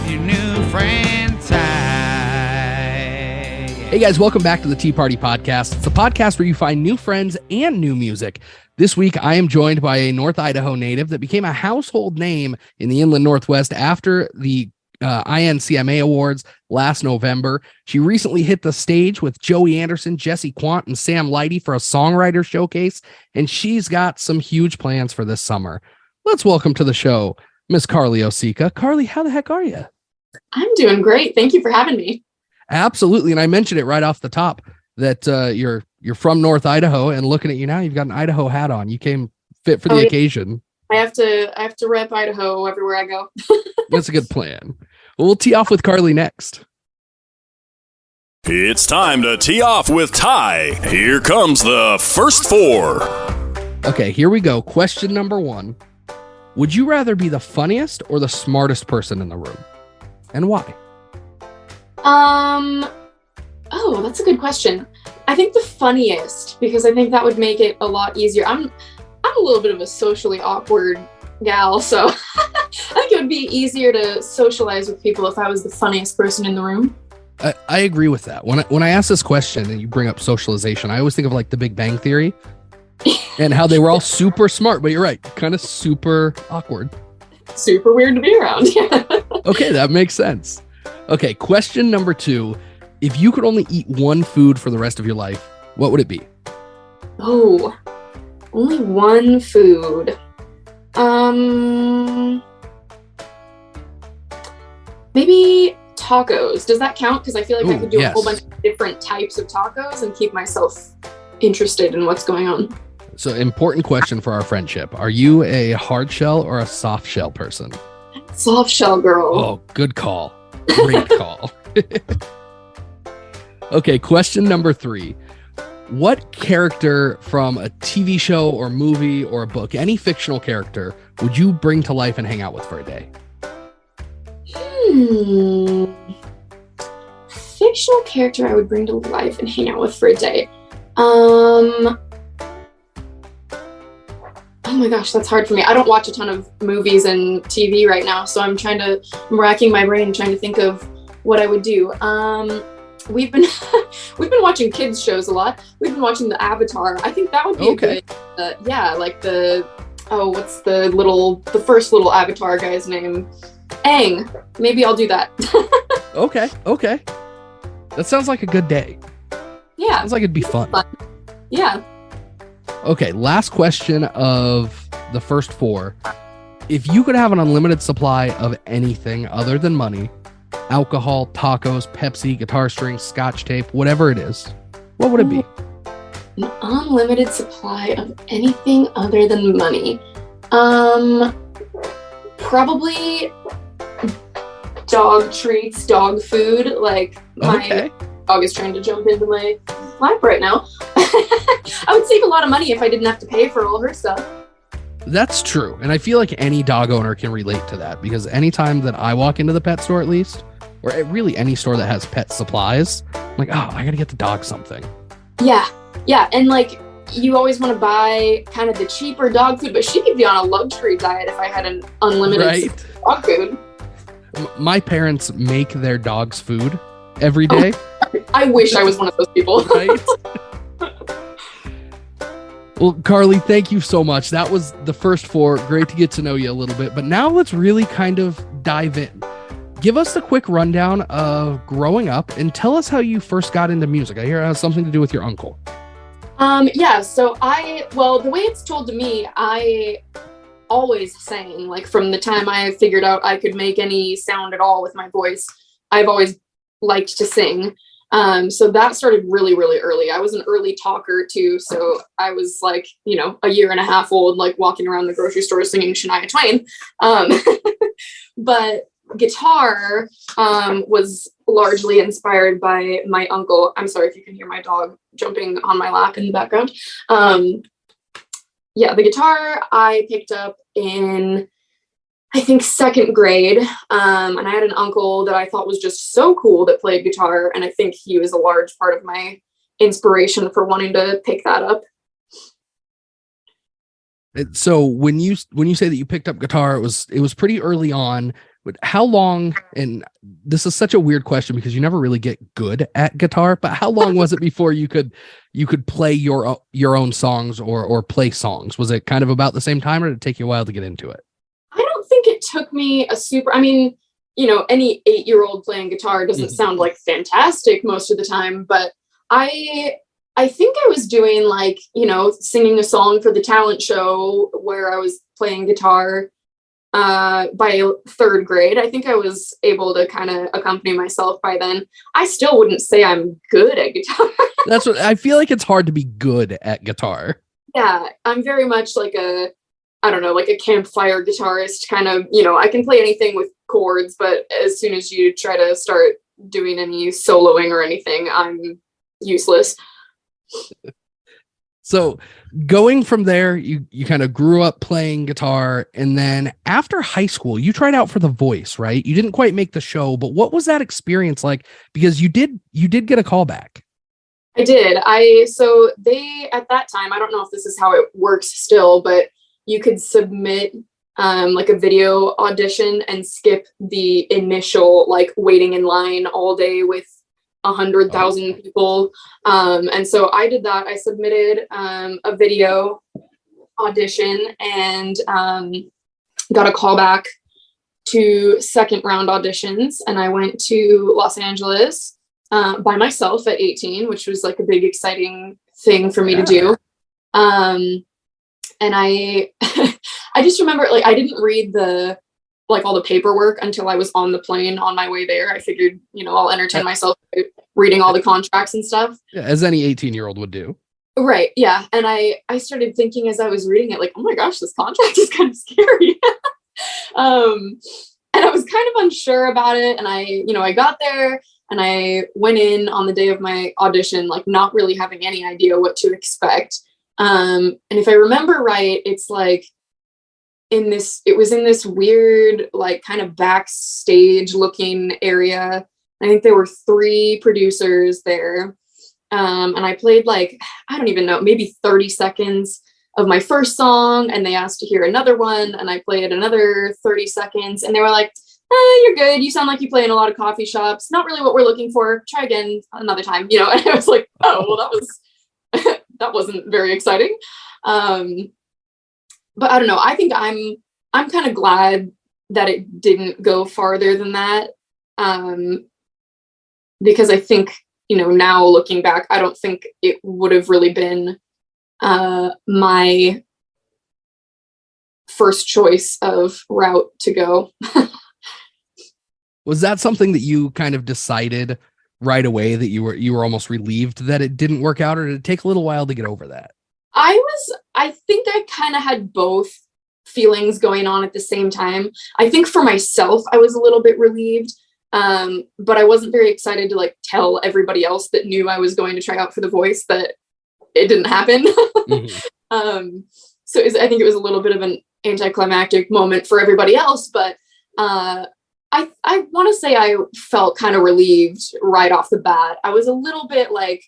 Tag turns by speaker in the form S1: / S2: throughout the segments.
S1: with your new friend Ty.
S2: Hey guys, welcome back to the Tea Party Podcast. It's a podcast where you find new friends and new music. This week, I am joined by a North Idaho native that became a household name in the Inland Northwest after the INCMA Awards last November. She recently hit the stage with Joey Anderson, Jesse Quandt, and Sam Lighty for a songwriter showcase, and she's got some huge plans for this summer. Let's welcome to the show Miss Carli Osika. Carli, how the heck are you?
S3: I'm doing great. Thank you for having me.
S2: Absolutely, and I mentioned it right off the top that you're from North Idaho, and looking at you now, you've got an Idaho hat on. You came fit for the occasion.
S3: I have to rep Idaho everywhere I go.
S2: That's a good plan. Well, we'll tee off with Carli next.
S4: It's time to tee off with Ty. Here comes the first four.
S2: Okay, here we go. Question number 1. Would you rather be the funniest or the smartest person in the room? And why?
S3: Oh, that's a good question. I think the funniest, because I think that would make it a lot easier. I'm a little bit of a socially awkward gal, so I think it would be easier to socialize with people if I was the funniest person in the room.
S2: I agree with that. When I ask this question and you bring up socialization, I always think of like the Big Bang Theory and how they were all super smart, but you're right, kind of super awkward.
S3: Super weird to be around.
S2: Okay, that makes sense. Okay, question number 2. If you could only eat one food for the rest of your life, what would it be?
S3: Oh, only one food. Maybe tacos. Does that count? Because I feel like I could do a whole bunch of different types of tacos and keep myself interested in what's going on.
S2: So, important question for our friendship. Are you a hard shell or a soft shell person?
S3: Soft shell girl.
S2: Oh, good call. Great call. Okay, question number 3. What character from a TV show or movie or a book, any fictional character, would you bring to life and hang out with for a day?
S3: Fictional character I would bring to life and hang out with for a day. Oh my gosh, that's hard for me. I don't watch a ton of movies and TV right now, so I'm racking my brain trying to think of what I would do. We've been watching kids shows a lot. We've been watching the Avatar. I think that would be a good, like what's the first little Avatar guy's name? Aang. Maybe I'll do that.
S2: Okay. That sounds like a good day.
S3: Yeah.
S2: Sounds like it'd be fun.
S3: Yeah.
S2: Okay, last question of the first 4. If you could have an unlimited supply of anything other than money, alcohol, tacos, Pepsi, guitar strings, scotch tape, whatever it is, what would it be?
S3: An unlimited supply of anything other than money. Probably dog treats, dog food. Like my dog is trying to jump into my lap right now. I would save a lot of money if I didn't have to pay for all her stuff.
S2: That's true. And I feel like any dog owner can relate to that, because anytime that I walk into the pet store, at least, or really any store that has pet supplies, I'm like, oh, I got to get the dog something.
S3: Yeah. And like, you always want to buy kind of the cheaper dog food, but she could be on a luxury diet if I had an unlimited dog food.
S2: My parents make their dogs food every day.
S3: I wish I was one of those people.
S2: Right? Well, Carli, thank you so much. That was the first 4. Great to get to know you a little bit. But now let's really kind of dive in. Give us the quick rundown of growing up and tell us how you first got into music. I hear it has something to do with your uncle.
S3: So the way it's told to me, I always sang. Like from the time I figured out I could make any sound at all with my voice, I've always liked to sing. So that started really, really early. I was an early talker too. So I was like, a year and a half old, like walking around the grocery store singing Shania Twain. But guitar was largely inspired by my uncle. I'm sorry if you can hear my dog jumping on my lap in the background. The guitar I picked up in, I think, 2nd grade. And I had an uncle that I thought was just so cool that played guitar. And I think he was a large part of my inspiration for wanting to pick that up.
S2: So when you say that you picked up guitar, it was pretty early on. But how long, and this is such a weird question because you never really get good at guitar, but how long was it before you could play your own songs or play songs? Was it kind of about the same time, or did it take you a while to get into it?
S3: I don't think it took me I mean, any 8-year-old playing guitar doesn't sound like fantastic most of the time, but I think I was doing like, singing a song for the talent show where I was playing guitar by 3rd grade. I think I was able to kind of accompany myself by then. I still wouldn't say I'm good at guitar.
S2: That's what I feel like. It's hard to be good at guitar.
S3: Yeah, I'm very much like like a campfire guitarist kind of, I can play anything with chords, but as soon as you try to start doing any soloing or anything, I'm useless.
S2: So going from there, you kind of grew up playing guitar, and then after high school, you tried out for The Voice, right? You didn't quite make the show, but what was that experience like? Because you did get a call back.
S3: I did. So they, at that time, I don't know if this is how it works still, but you could submit like a video audition and skip the initial like waiting in line all day with 100,000 people. And so I did that. I submitted a video audition and got a call back to 2nd round auditions. And I went to Los Angeles by myself at 18, which was like a big, exciting thing for me to do. And I just remember like I didn't read all the paperwork until I was on the plane on my way there. I figured, I'll entertain myself by reading all the contracts and stuff.
S2: Yeah, as any 18-year-old would do.
S3: Right. Yeah. And I started thinking as I was reading it, like, oh my gosh, this contract is kind of scary. And I was kind of unsure about it. And I got there and I went in on the day of my audition, like not really having any idea what to expect. And if I remember right, it's like, it was in this weird, like kind of backstage looking area. I think there were 3 producers there. And I played like, I don't even know, maybe 30 seconds of my first song. And they asked to hear another one. And I played another 30 seconds and they were like, you're good. You sound like you play in a lot of coffee shops. Not really what we're looking for. Try again another time, And I was like, oh, well, that wasn't very exciting. But I don't know. I think I'm kind of glad that it didn't go farther than that. Because I think, now looking back, I don't think it would have really been my first choice of route to go.
S2: Was that something that you kind of decided right away that you were almost relieved that it didn't work out, or did it take a little while to get over that?
S3: I think I kind of had both feelings going on at the same time. I think for myself, I was a little bit relieved, but I wasn't very excited to like tell everybody else that knew I was going to try out for The Voice that it didn't happen. So I think it was a little bit of an anticlimactic moment for everybody else, but I want to say I felt kind of relieved right off the bat. I was a little bit like,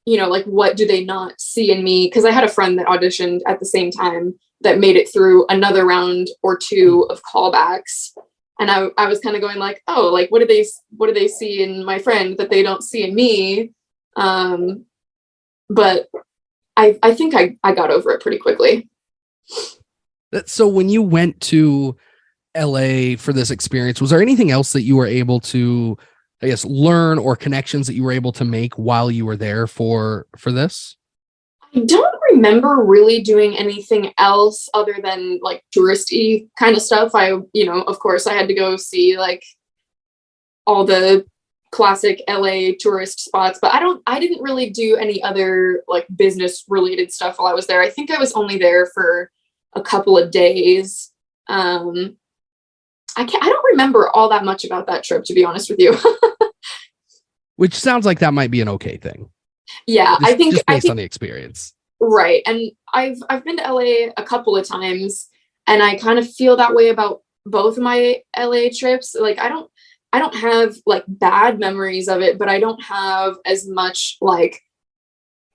S3: like, what do they not see in me? Because I had a friend that auditioned at the same time that made it through another round or 2 of callbacks. And I was kind of going like, oh, like, what do they see in my friend that they don't see in me? But I think I got over it pretty quickly.
S2: So when you went to LA for this experience, was there anything else that you were able to, I guess, learn, or connections that you were able to make while you were there for this?
S3: I don't remember really doing anything else other than like touristy kind of stuff. Of course I had to go see like all the classic LA tourist spots, but I didn't really do any other like business related stuff while I was there. I think I was only there for a couple of days. I don't remember all that much about that trip, to be honest with you.
S2: Which sounds like that might be an okay thing.
S3: Yeah,
S2: I think based on the experience. Right.
S3: And I've been to LA a couple of times, and I kind of feel that way about both of my LA trips. Like I don't have like bad memories of it, but I don't have as much like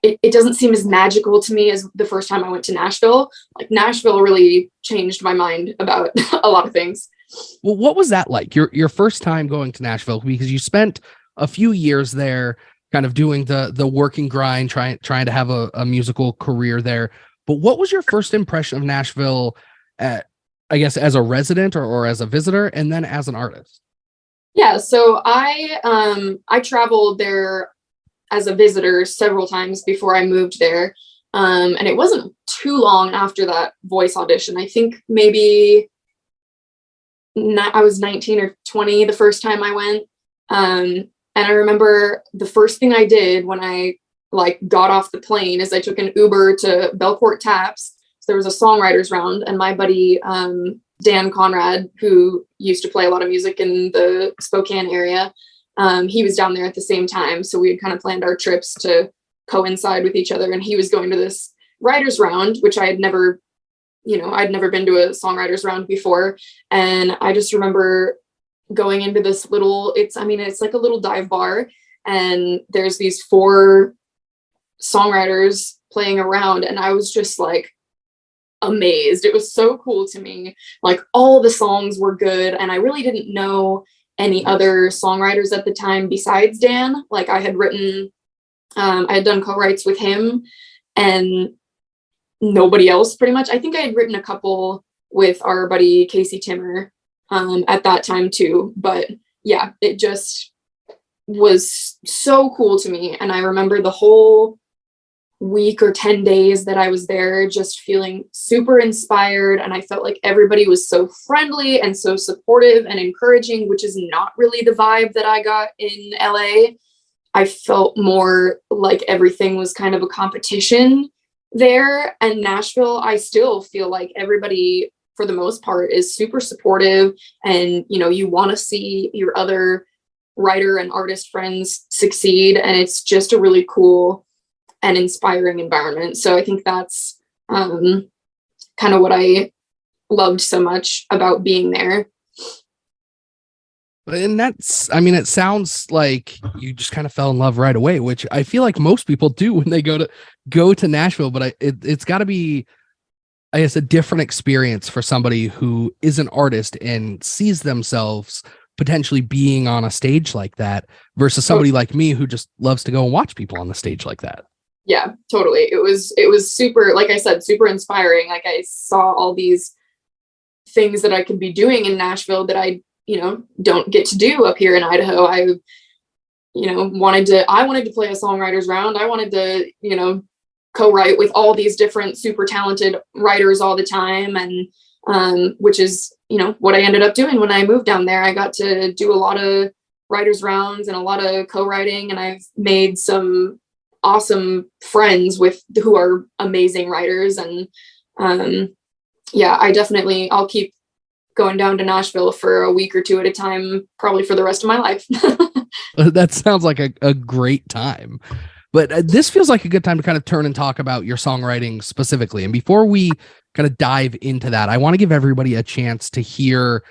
S3: it doesn't seem as magical to me as the first time I went to Nashville. Like Nashville really changed my mind about a lot of things.
S2: Well, what was that like? Your first time going to Nashville, because you spent a few years there kind of doing the working grind, trying to have a musical career there. But what was your first impression of Nashville I guess as a resident or as a visitor, and then as an artist?
S3: Yeah, so I traveled there as a visitor several times before I moved there. And it wasn't too long after that voice audition. I think maybe I was 19 or 20 the first time I went. And I remember the first thing I did when I got off the plane is I took an Uber to Belcourt Taps. So there was a songwriters round, and my buddy Dan Conrad, who used to play a lot of music in the Spokane area, he was down there at the same time. So we had kind of planned our trips to coincide with each other. And he was going to this writers round, which I'd never been to a songwriters round before. And I just remember going into this little, it's like a little dive bar, and there's these 4 songwriters playing around, and I was just like amazed. It was so cool to me. Like, all the songs were good, and I really didn't know any other songwriters at the time besides Dan. Like, I had done co-writes with him and nobody else, pretty much. I think I had written a couple with our buddy Casey Timmer at that time too. But yeah, it just was so cool to me. And I remember the whole week or 10 days that I was there just feeling super inspired. And I felt like everybody was so friendly and so supportive and encouraging, which is not really the vibe that I got in LA. I felt more like everything was kind of a competition there. And Nashville, I still feel like everybody, for the most part, is super supportive. And, you want to see your other writer and artist friends succeed. And it's just a really cool and inspiring environment. So I think that's kind of what I loved so much about being there.
S2: And it sounds like you just kind of fell in love right away, which I feel like most people do when they go to Nashville. But it's got to be, I guess, a different experience for somebody who is an artist and sees themselves potentially being on a stage like that versus somebody like me who just loves to go and watch people on the stage like that.
S3: Yeah, totally. It was super, like I said, super inspiring. Like, I saw all these things that I could be doing in Nashville that I don't get to do up here in Idaho. I wanted to play a songwriters round. I wanted to, co-write with all these different super talented writers all the time. And, which is, what I ended up doing when I moved down there. I got to do a lot of writers rounds and a lot of co-writing, and I've made some awesome friends who are amazing writers. And, yeah, I'll keep going down to Nashville for a week or 2 at a time, probably for the rest of my life.
S2: That sounds like a great time. But this feels like a good time to kind of turn and talk about your songwriting specifically. And before we kind of dive into that, I want to give everybody a chance to hear,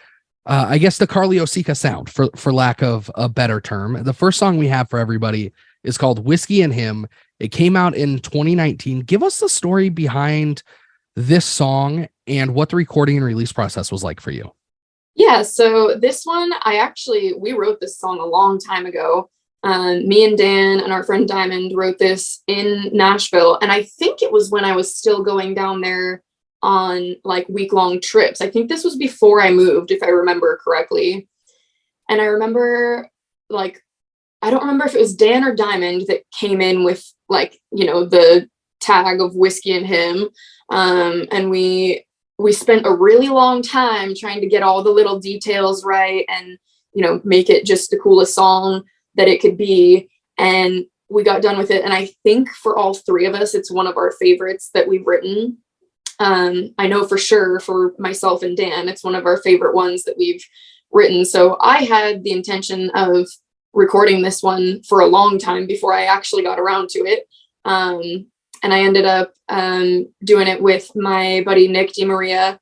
S2: I guess, the Carli Osika sound, for lack of a better term. The first song we have for everybody is called Whiskey and Him. It came out in 2019. Give us the story behind this song and what the recording and release process was like for you.
S3: Yeah, so this one, we wrote this song a long time ago. Me and Dan and our friend Diamond wrote this in Nashville. And I think it was when I was still going down there on week-long trips. I think this was before I moved, if I remember correctly. And I remember I don't remember if it was Dan or Diamond that came in with the tag of Whiskey and Him. And we spent a really long time trying to get all the little details right and, make it just the coolest song that it could be. And we got done with it. And I think for all 3 of us, it's one of our favorites that we've written. I know for sure for myself and Dan, it's one of our favorite ones that we've written. So I had the intention of recording this one for a long time before I actually got around to it. And I ended up doing it with my buddy Nick DeMaria.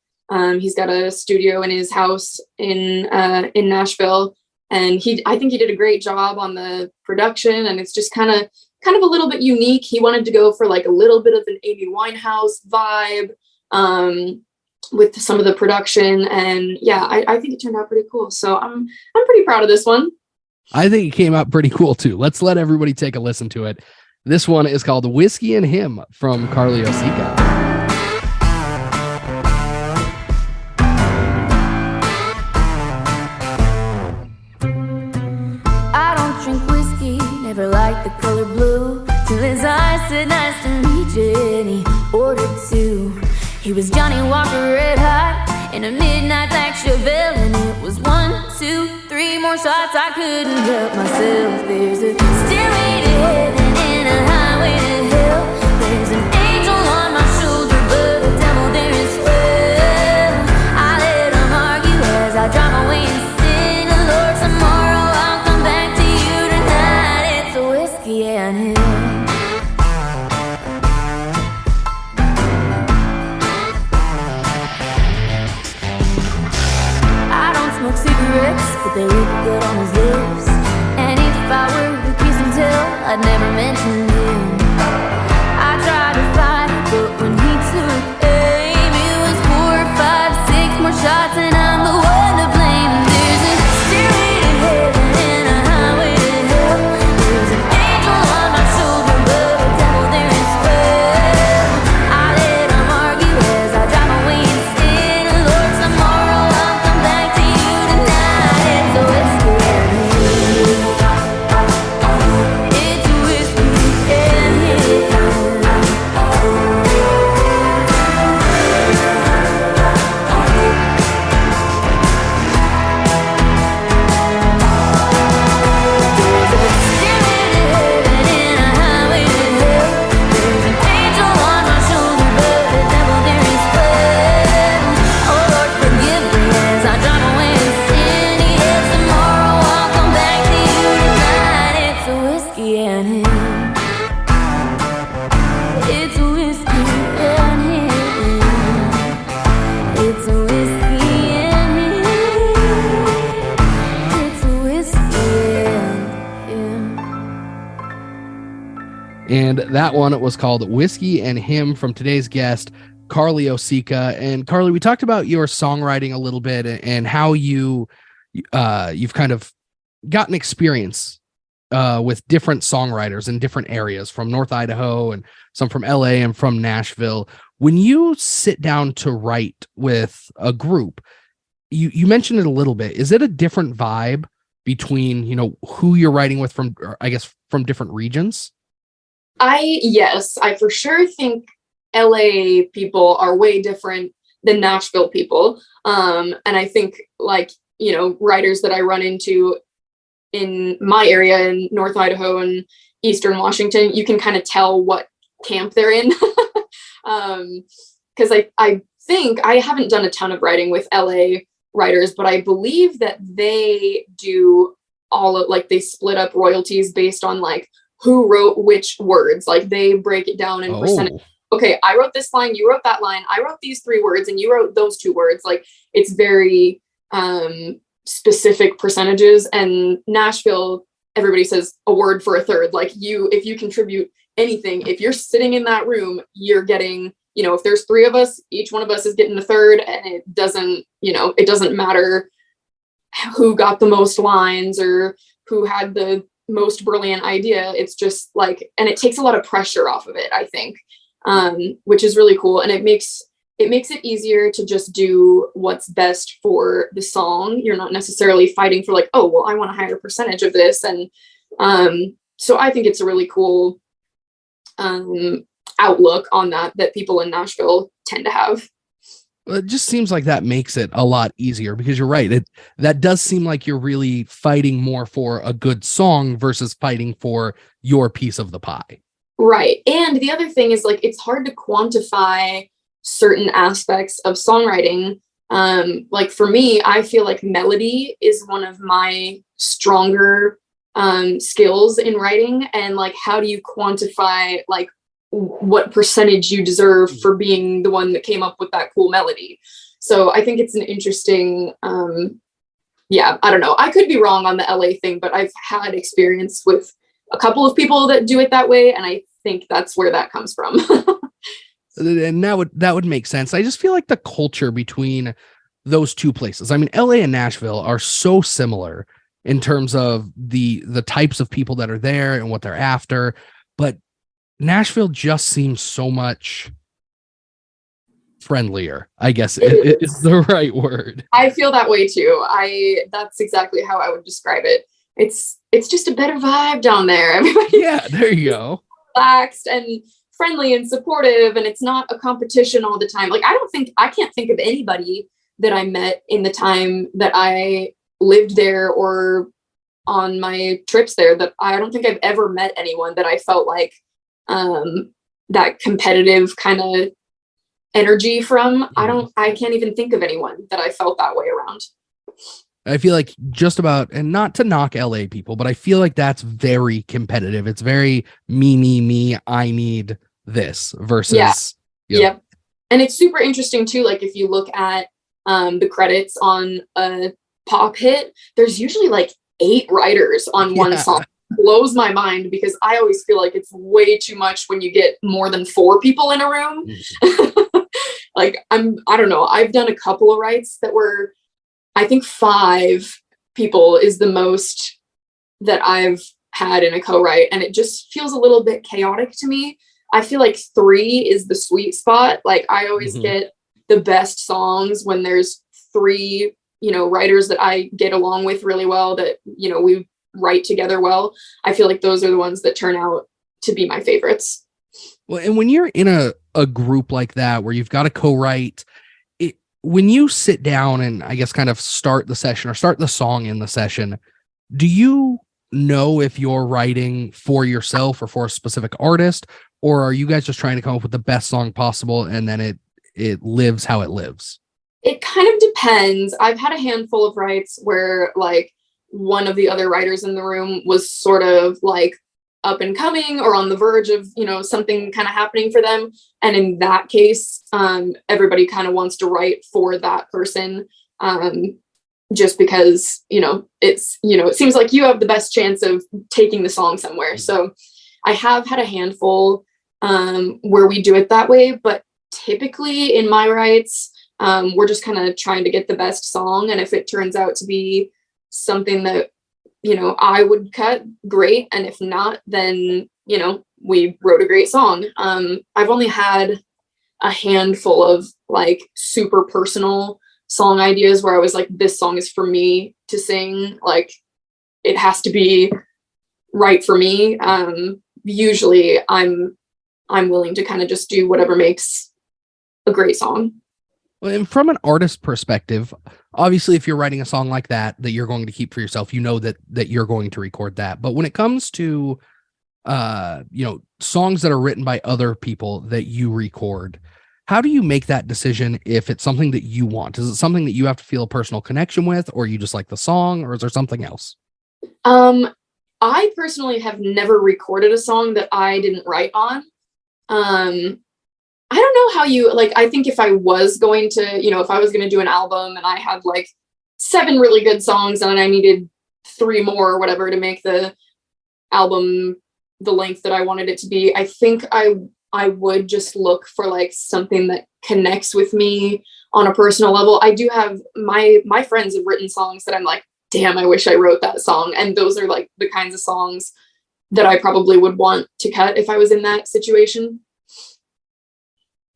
S3: He's got a studio in his house in Nashville, and I think he did a great job on the production. And it's just kind of a little bit unique. He wanted to go for a little bit of an Amy Winehouse vibe, with some of the production, and yeah, I think it turned out pretty cool. So I'm pretty proud of this one.
S2: I think it came out pretty cool too. Let's let everybody take a listen to it. This one is called Whiskey and Him from Carli Osika.
S5: I don't drink whiskey, never liked the color blue, till his eyes said nice to meet you, and he ordered two. He was Johnny Walker red hot in a midnight black Chevelle, and it was 1, 2, 3 more shots. I couldn't help myself. There's a stairway to heaven and a highway to hell. There's an angel on my shoulder, but a devil there as well. I let them argue as I drive my way and sin. Lord, tomorrow I'll come back to you tonight. It's a whiskey and him. Smoke cigarettes, but they look good on his lips. And if I were to kiss and tell, I'd never mention him. I tried to fight it, but when he took aim, it was 4, 5, 6 more shots, and I'm the one to blame. There's a stairway to heaven and a highway to hell. There's an angel on my shoulder, but a devil there as well. I let them argue as I drive away and sin. Lord, tomorrow I'll come back to you. It's a whiskey and him.
S2: And that one was called Whiskey and Him from today's guest, Carli Osika. And Carli, we talked about your songwriting a little bit and how you've kind of gotten experience with different songwriters in different areas, from North Idaho and some from LA and from Nashville. When you sit down to write with a group, you mentioned it a little bit. Is it a different vibe between, who you're writing with from, I guess, from different regions?
S3: Yes, I for sure think LA people are way different than Nashville people. And I think writers that I run into in my area in North Idaho and Eastern Washington, you can kind of tell what camp they're in. Because I think I haven't done a ton of writing with LA writers, but I believe that they do they split up royalties based on who wrote which words. They break it down in percentage. Okay, I wrote this line, you wrote that line, I wrote these 3 words, and you wrote those 2 words. It's very specific percentages. And Nashville, everybody says a word for a third. If you contribute anything, if you're sitting in that room, you're getting, if there's 3 of us, each one of us is getting a third, and it doesn't matter who got the most lines or who had the most brilliant idea. It's just and it takes a lot of pressure off of it, I think, which is really cool. And it makes it easier to just do what's best for the song. You're not necessarily fighting for I want a higher percentage of this. And so I think it's a really cool outlook on that people in Nashville tend to have.
S2: Well, it just seems like that makes it a lot easier, because you're right. That does seem like you're really fighting more for a good song versus fighting for your piece of the pie.
S3: Right. And the other thing is it's hard to quantify certain aspects of songwriting. For me, I feel like melody is one of my stronger skills in writing. And how do you quantify what percentage you deserve for being the one that came up with that cool melody? So I think it's an interesting, I don't know. I could be wrong on the LA thing, but I've had experience with a couple of people that do it that way. And I think that's where that comes from.
S2: And that would make sense. I just feel like the culture between those two places, I mean, LA and Nashville are so similar in terms of the types of people that are there and what they're after, but Nashville just seems so much friendlier, I guess is the right word.
S3: I feel that way too. That's exactly how I would describe it. It's just a better vibe down there. Everybody,
S2: yeah, there you go.
S3: Relaxed and friendly and supportive, and it's not a competition all the time. Like I can't think of anybody that I met in the time that I lived there or on my trips there that I don't think I've ever met anyone that I felt like that competitive kind of energy from. I can't even think of anyone that I felt that way around.
S2: I feel like just about, and not to knock LA people, but I feel like that's very competitive. It's very me, I need this versus.
S3: Yeah.
S2: You know.
S3: Yep. And it's super interesting too. Like if you look at the credits on a pop hit, there's usually like 8 writers on one song. It blows my mind because I always feel like it's way too much when you get more than 4 people in a room. Like I don't know. I've done a couple of writes that were, I think 5 people is the most that I've had in a co-write. And it just feels a little bit chaotic to me. I feel like 3 is the sweet spot. Like I always get the best songs when there's 3, writers that I get along with really well, that, we write together well. I feel like those are the ones that turn out to be my favorites.
S2: Well, and when you're in a group like that, where you've got to co-write, when you sit down and I guess kind of start the session or start the song in the session, do you know if you're writing for yourself or for a specific artist, or are you guys just trying to come up with the best song possible and then it lives how it lives?
S3: It kind of depends. I've had a handful of writes where like one of the other writers in the room was sort of like up and coming or on the verge of, something kind of happening for them. And in that case, everybody kind of wants to write for that person. Just because, it's, it seems like you have the best chance of taking the song somewhere. So I have had a handful where we do it that way, but typically in my writes, we're just kind of trying to get the best song. And if it turns out to be something that, I would cut, great. And if not, then, we wrote a great song. I've only had a handful of like super personal song ideas where I was like, this song is for me to sing. Like it has to be right for me. Usually I'm willing to kind of just do whatever makes a great song.
S2: And from an artist perspective, obviously, if you're writing a song like that you're going to keep for yourself, that you're going to record that. But when it comes to, songs that are written by other people that you record, how do you make that decision if it's something that you want? Is it something that you have to feel a personal connection with, or you just like the song, or is there something else?
S3: I personally have never recorded a song that I didn't write on. I don't know how you, like, I think if I was going to, if I was going to do an album and I had like 7 really good songs and I needed 3 more or whatever to make the album the length that I wanted it to be, I think I would just look for like something that connects with me on a personal level. I do have my friends have written songs that I'm like, damn, I wish I wrote that song. And those are like the kinds of songs that I probably would want to cut if I was in that situation.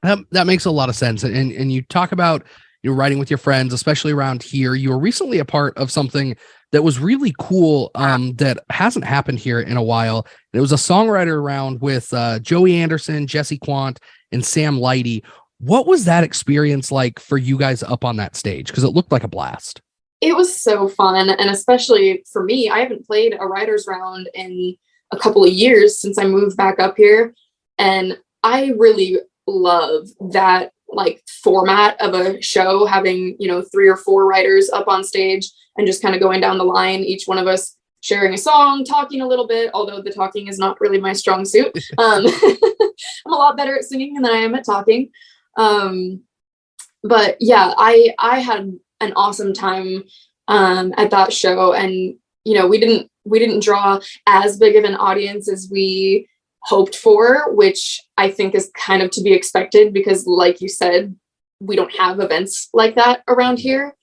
S2: That makes a lot of sense. And you talk about writing with your friends, especially around here. You were recently a part of something that was really cool that hasn't happened here in a while. It was a songwriter round with Joey Anderson, Jesse Quandt, and Sam Lighty. What was that experience like for you guys up on that stage? Because it looked like a blast.
S3: It was so fun. And especially for me, I haven't played a writer's round in a couple of years since I moved back up here. And I really love that like format of a show, having 3 or 4 writers up on stage and just kind of going down the line, each one of us sharing a song, talking a little bit, although the talking is not really my strong suit. I'm a lot better at singing than I am at talking. But yeah, I had an awesome time at that show, and we didn't draw as big of an audience as we hoped for, which I think is kind of to be expected because, like you said, we don't have events like that around here.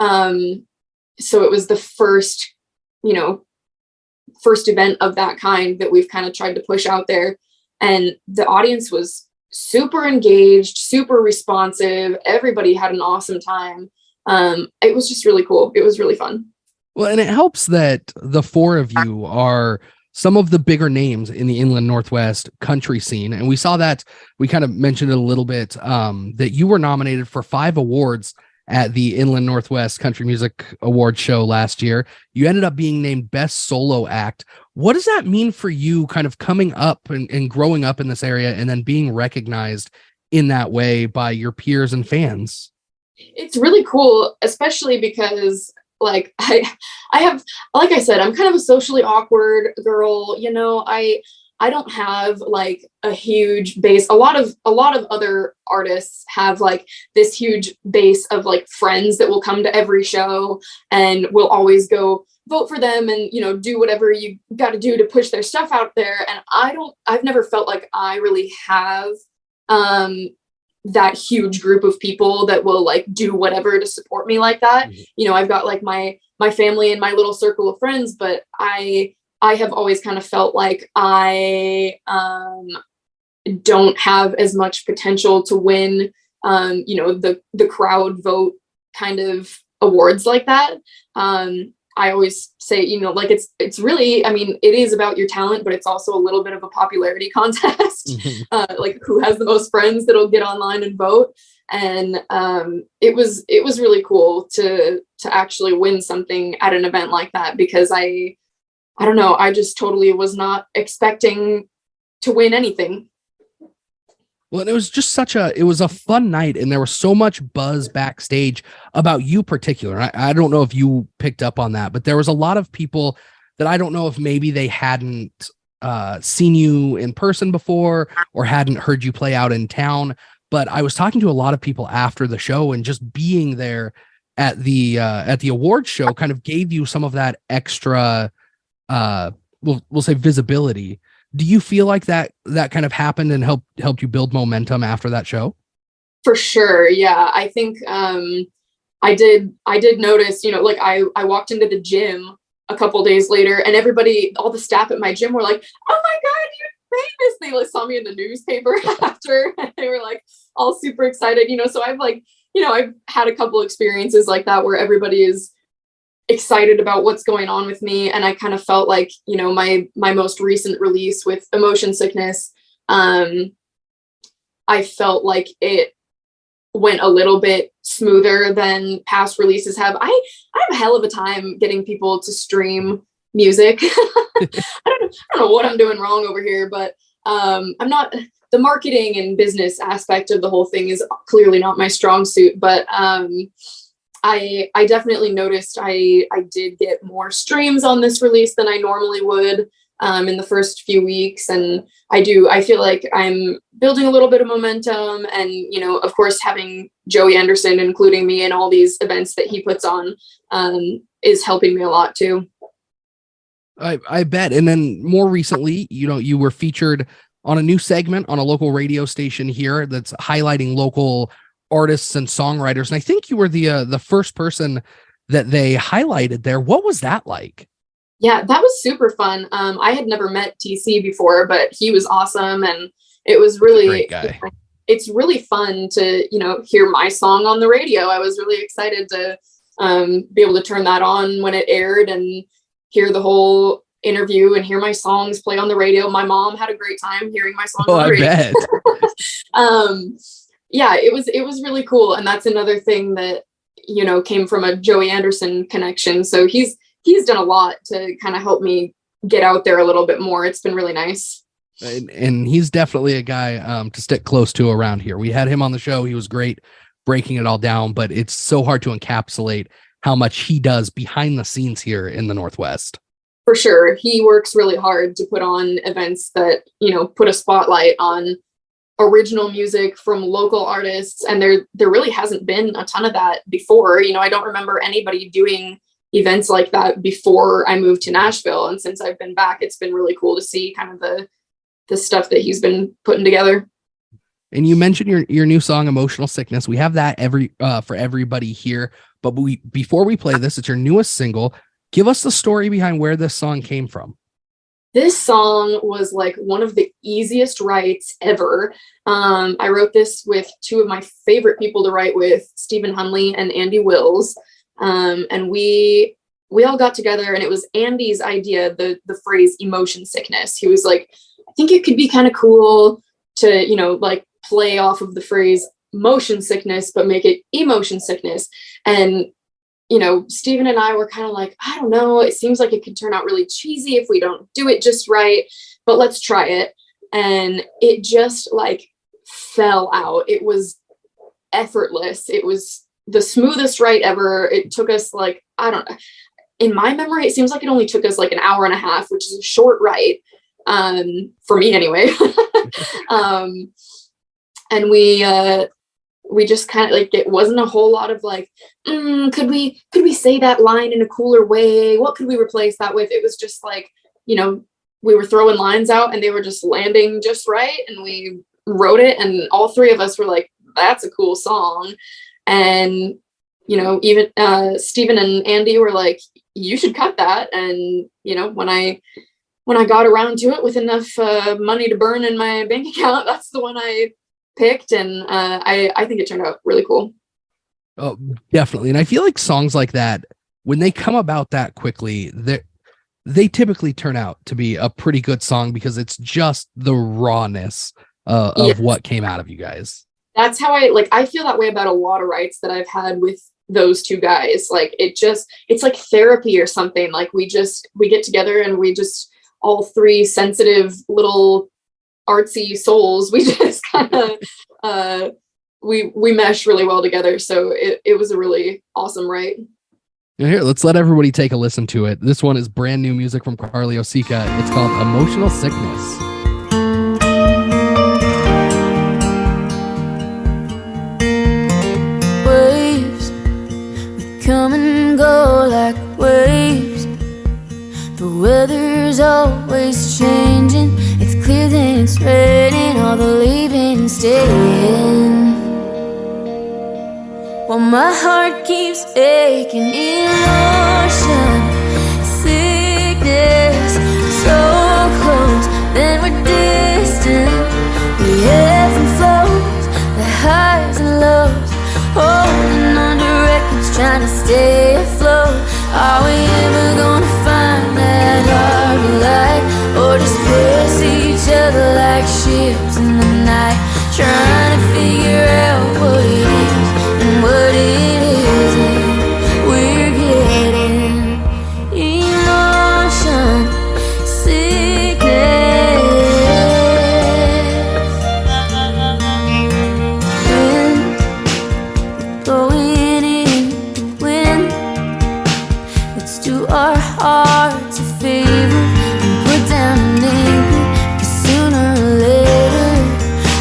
S3: So it was the first event of that kind that we've kind of tried to push out there. And the audience was super engaged, super responsive. Everybody had an awesome time. It was just really cool. It was really fun.
S2: Well, and it helps that the four of you are some of the bigger names in the Inland Northwest country scene. And we saw that, we kind of mentioned it a little bit, that you were nominated for 5 awards at the Inland Northwest Country Music Awards show last year. You ended up being named Best Solo Act. What does that mean for you kind of coming up and growing up in this area and then being recognized in that way by your peers and fans?
S3: It's really cool, especially because like I have, like I said, I'm kind of a socially awkward girl. I don't have like a huge base. A lot of other artists have like this huge base of like friends that will come to every show and will always go vote for them and, do whatever you got to do to push their stuff out there. And I've never felt like I really have that huge group of people that will like do whatever to support me like that. I've got like my family and my little circle of friends, but I have always kind of felt like I don't have as much potential to win, the crowd vote kind of awards like that. I always say, like it's really, it is about your talent, but it's also a little bit of a popularity contest. Like who has the most friends that'll get online and vote. And it was really cool to actually win something at an event like that, because I don't know, I just totally was not expecting to win anything.
S2: Well, and it was just it was a fun night, and there was so much buzz backstage about you particular. I don't know if you picked up on that, but there was a lot of people that I don't know if maybe they hadn't seen you in person before or hadn't heard you play out in town. But I was talking to a lot of people after the show, and just being there at the awards show kind of gave you some of that extra, we'll say, visibility. Do you feel like that kind of happened and helped you build momentum after that show?
S3: For sure. Yeah. I think I did notice, like I walked into the gym a couple days later and everybody, all the staff at my gym were like, "Oh my God, you're famous." They like saw me in the newspaper after, and they were like all super excited, so I've like, I've had a couple experiences like that where everybody is excited about what's going on with me. And I kind of felt like, my most recent release with Emotion Sickness, I felt like it went a little bit smoother than past releases have. I have a hell of a time getting people to stream music. I don't know what I'm doing wrong over here, but I'm not, the marketing and business aspect of the whole thing is clearly not my strong suit, but I definitely noticed I did get more streams on this release than I normally would in the first few weeks. And I feel like I'm building a little bit of momentum, and, of course, having Joey Anderson including me in all these events that he puts on is helping me a lot too.
S2: I bet. And then more recently, you were featured on a new segment on a local radio station here that's highlighting local artists and songwriters. And I think you were the first person that they highlighted there. What was that like?
S3: Yeah, that was super fun. I had never met TC before, but he was awesome. And it was really,
S2: great guy.
S3: It's really fun to, hear my song on the radio. I was really excited to be able to turn that on when it aired and hear the whole interview and hear my songs play on the radio. My mom had a great time hearing my songs on the radio.
S2: I bet.
S3: Yeah, it was really cool. And that's another thing that, came from a Joey Anderson connection. So he's done a lot to kind of help me get out there a little bit more. It's been really nice.
S2: And he's definitely a guy to stick close to around here. We had him on the show. He was great breaking it all down, but it's so hard to encapsulate how much he does behind the scenes here in the Northwest.
S3: For sure. He works really hard to put on events that, put a spotlight on original music from local artists. And there really hasn't been a ton of that before. I don't remember anybody doing events like that before I moved to Nashville. And since I've been back, it's been really cool to see kind of the stuff that he's been putting together.
S2: And you mentioned your new song, Emotional Sickness. We have that for everybody here. But before we play this, it's your newest single. Give us the story behind where this song came from.
S3: This song was like one of the easiest writes ever. I wrote this with two of my favorite people to write with, Stephen Hunley and Andy Wills. And we all got together, and it was Andy's idea, the phrase emotion sickness. He was like, I think it could be kind of cool to, like play off of the phrase motion sickness, but make it emotion sickness. And Stephen and I were kind of like, I don't know, it seems like it could turn out really cheesy if we don't do it just right, but let's try it. And it just like fell out. It was effortless. It was the smoothest write ever. It took us like, I don't know, in my memory, it seems like it only took us like an hour and a half, which is a short write, for me anyway. And we just kind of like, it wasn't a whole lot of like, could we say that line in a cooler way? What could we replace that with? It was just like, we were throwing lines out and they were just landing just right. And we wrote it, and all three of us were like, that's a cool song. And, even Stephen and Andy were like, you should cut that. And, when I got around to it with enough money to burn in my bank account, that's the one I picked. And I think it turned out really cool.
S2: Oh, definitely. And I feel like songs like that, when they come about that quickly, they typically turn out to be a pretty good song because it's just the rawness of what came out of you guys.
S3: That's how I feel that way about a lot of writes that I've had with those two guys. Like it's like therapy or something. Like we get together and we just, all three sensitive little artsy souls, we just kind of we mesh really well together. So it was a really awesome write.
S2: Here, let's let everybody take a listen to it. This one is brand new music from Carli, Osika. It's called Emotional Sickness.
S5: Waves, we come and go like waves. The weather's always changing. It's clear that it's raining, all the leaving staying. While my heart keeps aching, emotion, sickness, so close, then we're distant. The ebbs and flows, the highs and lows, holding on to records, trying to stay afloat. Are we ever gonna find that harbor light, or just pass each other like ships in the night, trying to figure out what it is and what it isn't? We're getting emotion sickness. Wind blowing in the wind, let's do our hearts a favor and put down an anchor, 'cause sooner or later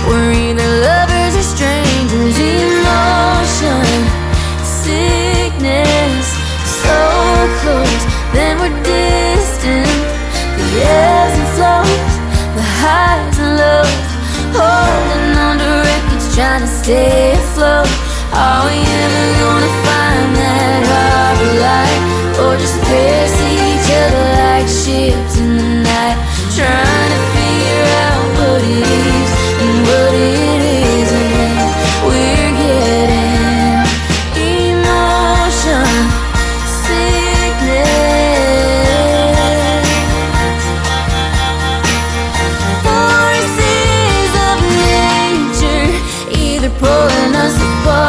S5: we're either lovers or strangers. Emotion sickness, so close, then we're distant. The ebbs and flows, the highs and lows, holding on to records, trying to stay afloat. Are we ever gonna find that harbor light, or just pass each other like ships in the night, trying to figure out what it is and what it isn't? We're getting emotion sickness. Forces of nature either pulling us apart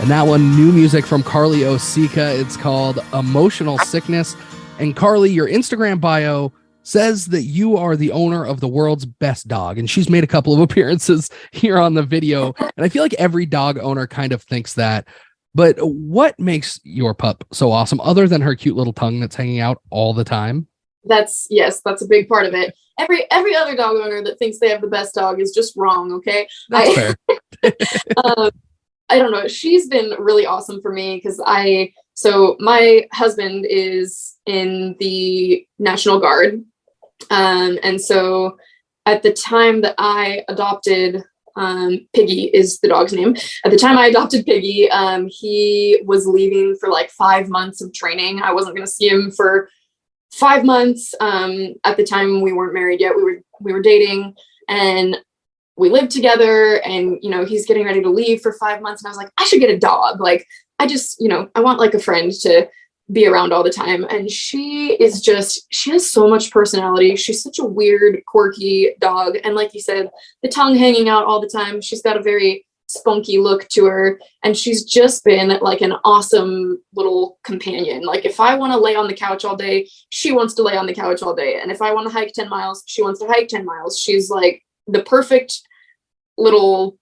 S2: And that one, new music from Carli Osika. It's called Emotional Sickness. And Carli, your Instagram bio says that you are the owner of the world's best dog. And she's made a couple of appearances here on the video. And I feel like every dog owner kind of thinks that. But what makes your pup so awesome other than her cute little tongue that's hanging out all the time?
S3: That's a big part of it. Every other dog owner that thinks they have the best dog is just wrong. Okay.
S2: That's fair.
S3: I don't know. She's been really awesome for me because so my husband is in the National Guard. And so at the time that I adopted, Piggy is the dog's name. At the time I adopted Piggy, he was leaving for like 5 months of training. I wasn't going to see him for 5 months. At the time we weren't married yet. We were dating and we lived together, and, you know, he's getting ready to leave for 5 months. And I was like, I should get a dog. Like, I just, you know, I want like a friend to be around all the time. And she has so much personality. She's such a weird, quirky dog. And like you said, the tongue hanging out all the time. She's got a very spunky look to her. And she's just been like an awesome little companion. Like, if I want to lay on the couch all day, she wants to lay on the couch all day. And if I want to hike 10 miles, she wants to hike 10 miles. She's like the perfect little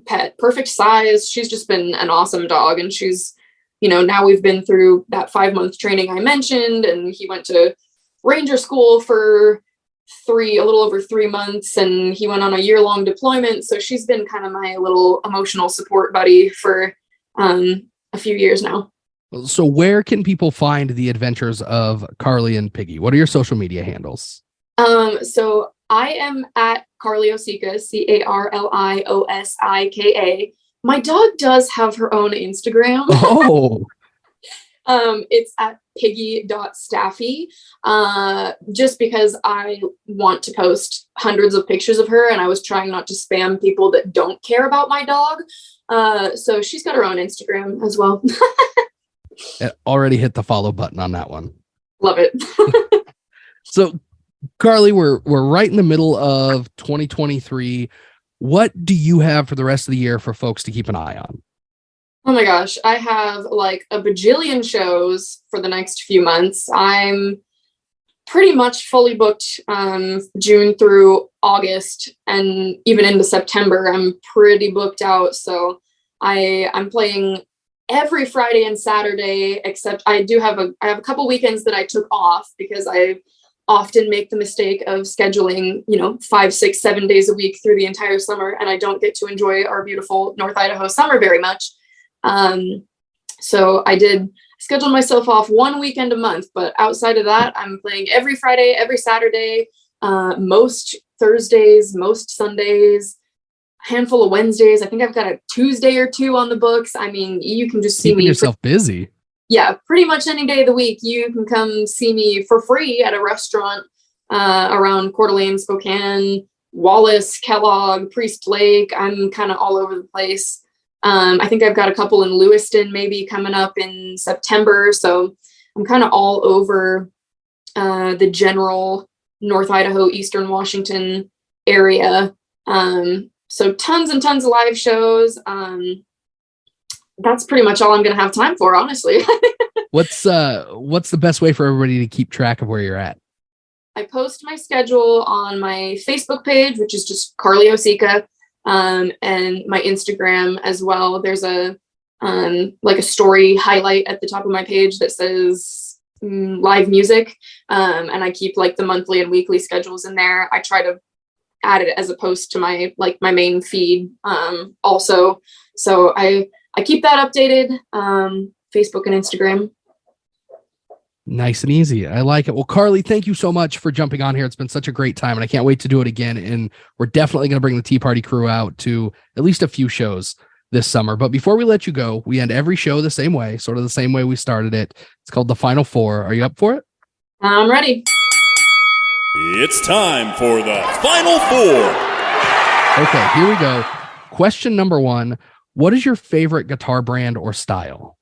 S3: pet, perfect size. She's just been an awesome dog. And she's, you know, now we've been through that 5-month training I mentioned, and he went to ranger school for a little over 3 months, and he went on a year-long deployment. So she's been kind of my little emotional support buddy for a few years now.
S2: So where can people find the adventures of Carli and Piggy? What are your social media handles?
S3: So I am at Carli Osika, CarliOsika. My dog does have her own Instagram.
S2: Oh.
S3: It's at piggy.staffy, just because I want to post hundreds of pictures of her, and I was trying not to spam people that don't care about my dog. So she's got her own Instagram as well.
S2: It already hit the follow button on that one.
S3: Love it.
S2: So Carli, we're right in the middle of 2023. What do you have for the rest of the year for folks to keep an eye on?
S3: Oh my gosh, I have like a bajillion shows for the next few months. I'm pretty much fully booked June through August, and even into September, I'm pretty booked out. So I'm playing every Friday and Saturday, except I have a couple weekends that I took off because I often make the mistake of scheduling, 5, 6, 7 days a week through the entire summer, and I don't get to enjoy our beautiful North Idaho summer very much. So I did schedule myself off 1 weekend a month, but outside of that, I'm playing every Friday, every Saturday, most Thursdays, most Sundays, handful of Wednesdays. I think I've got a Tuesday or two on the books. I mean, you can just see
S2: Keeping
S3: me
S2: yourself busy.
S3: Yeah, pretty much any day of the week. You can come see me for free at a restaurant around Coeur d'Alene, Spokane, Wallace, Kellogg, Priest Lake. I'm kind of all over the place. I think I've got a couple in Lewiston maybe coming up in September. So I'm kind of all over the general North Idaho, Eastern Washington area. So tons and tons of live shows. That's pretty much all I'm going to have time for, honestly.
S2: What's the best way for everybody to keep track of where you're at?
S3: I post my schedule on my Facebook page, which is just Carli Osika, and my Instagram as well. There's a story highlight at the top of my page that says live music, and I keep like the monthly and weekly schedules in there. I try to add it as a post to my main feed also. So I keep that updated, Facebook and Instagram.
S2: Nice and easy. I like it. Well, Carli, thank you so much for jumping on here. It's been such a great time, and I can't wait to do it again. And we're definitely going to bring the Tea Party crew out to at least a few shows this summer. But before we let you go, we end every show the same way, sort of the same way we started it. It's called the Final Four. Are you up for it?
S3: I'm ready.
S4: It's time for the Final Four.
S2: Okay, here we go. Question number 1. What is your favorite guitar brand or style?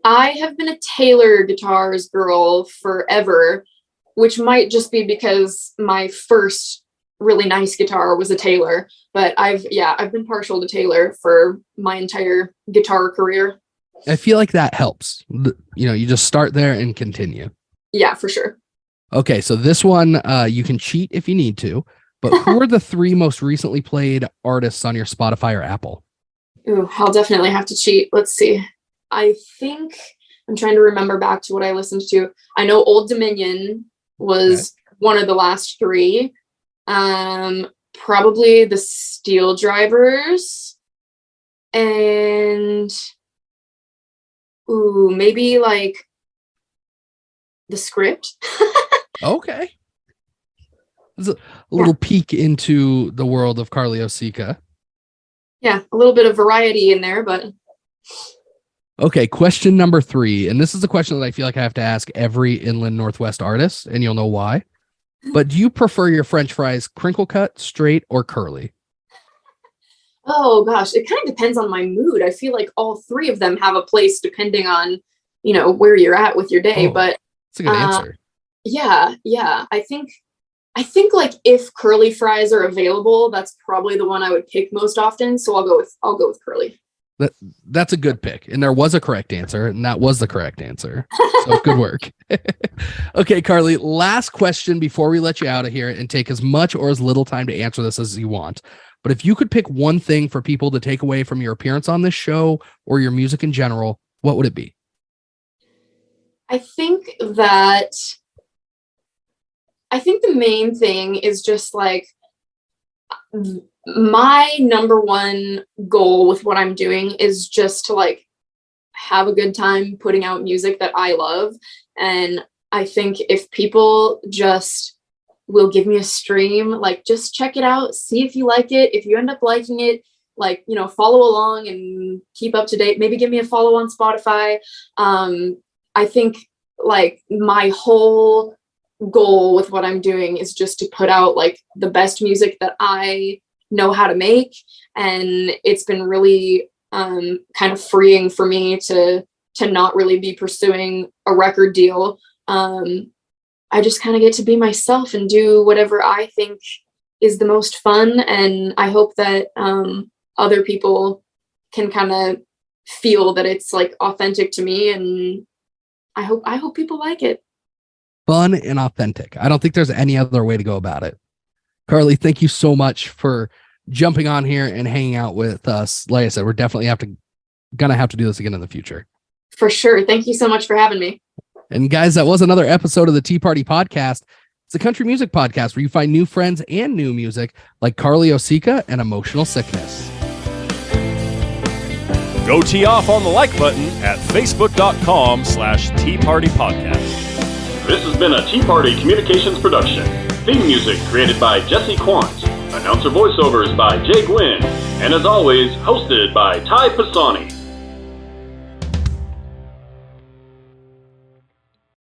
S3: I have been a Taylor guitars girl forever, which might just be because my first really nice guitar was a Taylor, but I've been partial to Taylor for my entire guitar career.
S2: I feel like that helps. You just start there and continue.
S3: Yeah, for sure.
S2: Okay, so this one, you can cheat if you need to, but who are the 3 most recently played artists on your Spotify or Apple?
S3: Ooh, I'll definitely have to cheat. Let's see. I think I'm trying to remember back to what I listened to. I know Old Dominion was one of the last 3. Probably the Steel Drivers, and maybe like The Script.
S2: Okay. There's a little peek into the world of Carli Osika.
S3: Yeah, a little bit of variety in there, but
S2: okay, question number 3, and this is a question that I feel like I have to ask every Inland Northwest artist, and you'll know why. But do you prefer your French fries crinkle cut, straight, or curly?
S3: Oh gosh, it kind of depends on my mood. I feel like all 3 of them have a place depending on, where you're at with your day. But
S2: that's a good answer.
S3: Yeah. I think like if curly fries are available, that's probably the one I would pick most often. So I'll go with curly.
S2: That's a good pick. And there was a correct answer, and that was the correct answer. So good work. Okay, Carli, last question before we let you out of here, and take as much or as little time to answer this as you want. But if you could pick one thing for people to take away from your appearance on this show or your music in general, what would it be?
S3: I think the main thing is just like my number one goal with what I'm doing is just to like have a good time putting out music that I love. And I think if people just will give me a stream, like just check it out, see if you like it. If you end up liking it, like, follow along and keep up to date. Maybe give me a follow on Spotify. I think like my whole goal with what I'm doing is just to put out like the best music that I know how to make. And it's been really kind of freeing for me to not really be pursuing a record deal. I just kind of get to be myself and do whatever I think is the most fun. And I hope that other people can kind of feel that it's like authentic to me. And I hope people like it.
S2: Fun and authentic. I don't think there's any other way to go about it. Carli, thank you so much for jumping on here and hanging out with us. Like I said, we're definitely gonna have to do this again in the future.
S3: For sure. Thank you so much for having me.
S2: And guys, that was another episode of the Tea Party Podcast. It's a country music podcast where you find new friends and new music like Carli Osika and Emotional Sickness.
S4: Go tee off on the like button at facebook.com/Tea Party Podcast.
S6: This has been a Tea Party Communications production. Theme music created by Jesse Quandt. Announcer voiceovers by Gwinn. And as always, hosted by Pisani.